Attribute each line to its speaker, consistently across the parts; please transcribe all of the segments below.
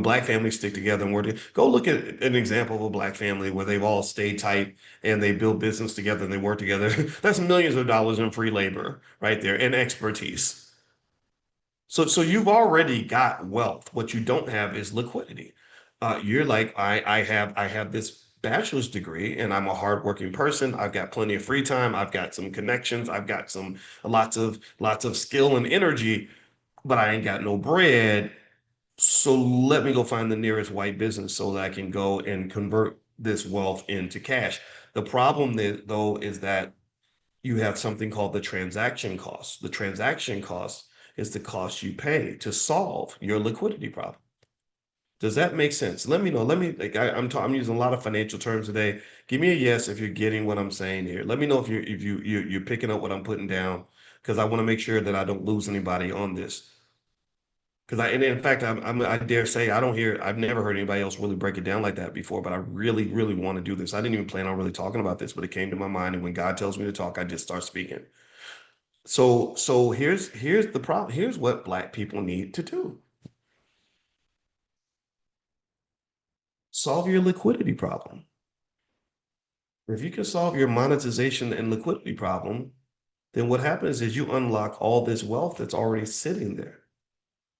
Speaker 1: black families stick together and work. Go look at an example of a black family where they've all stayed tight and they build business together and they work together. That's millions of dollars in free labor right there and expertise. So you've already got wealth. What you don't have is liquidity. You're like, I have this bachelor's degree and I'm a hardworking person. I've got plenty of free time. I've got some connections. I've got some lots of skill and energy, but I ain't got no bread. So let me go find the nearest white business so that I can go and convert this wealth into cash. The problem though is that you have something called the transaction cost. The transaction cost is the cost you pay to solve your liquidity problem. Does that make sense? Let me know. Let me like I'm using a lot of financial terms today. Give me a yes if you're getting what I'm saying here. Let me know if you're picking up what I'm putting down because I want to make sure that I don't lose anybody on this. Because and in fact, I dare say I've never heard anybody else really break it down like that before, but I really, really want to do this. I didn't even plan on really talking about this, but it came to my mind. And when God tells me to talk, I just start speaking. So here's the problem. Here's what black people need to do. Solve your liquidity problem. If you can solve your monetization and liquidity problem, then what happens is you unlock all this wealth that's already sitting there.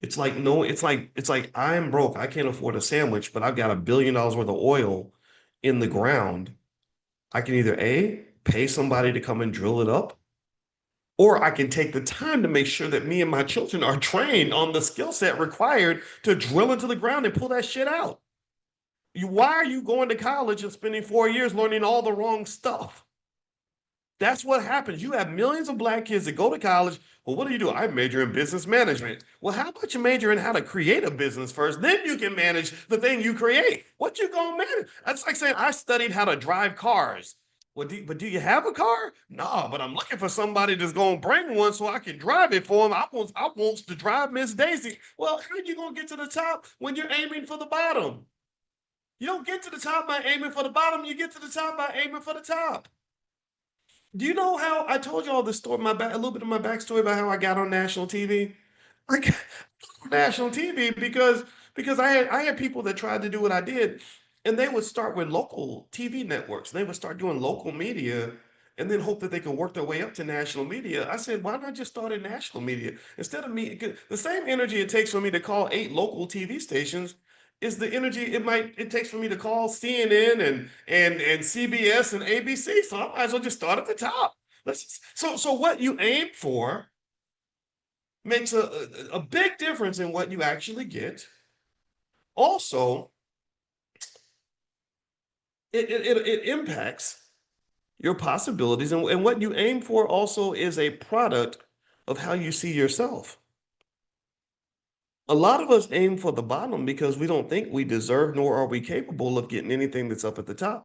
Speaker 1: It's like no, it's like I'm broke. I can't afford a sandwich, but I've got $1 billion worth of oil in the ground. I can either A, pay somebody to come and drill it up, or I can take the time to make sure that me and my children are trained on the skill set required to drill into the ground and pull that shit out. Why are you going to college and spending 4 years learning all the wrong stuff? That's what happens. You have millions of black kids that go to college. Well, what do? I major in business management. Well, how about you major in how to create a business first? Then you can manage the thing you create. What you gonna manage? That's like saying I studied how to drive cars. Well, but do you have a car? No, but I'm looking for somebody that's gonna bring one so I can drive it for them. I want to drive Miss Daisy. Well, how are you gonna get to the top when you're aiming for the bottom? You don't get to the top by aiming for the bottom. You get to the top by aiming for the top. Do you know how I told you all this story, a little bit of my backstory about how I got on national TV? I got on national TV because I had people that tried to do what I did, and they would start with local TV networks. They would start doing local media and then hope that they could work their way up to national media. I said, why not just start in national media instead of me? The same energy it takes for me to call 8 local TV stations is the energy it takes for me to call CNN and CBS and ABC. So I might as well just start at the top. So what you aim for makes a big difference in what you actually get. Also, it impacts your possibilities, and what you aim for also is a product of how you see yourself. A lot of us aim for the bottom because we don't think we deserve nor are we capable of getting anything that's up at the top.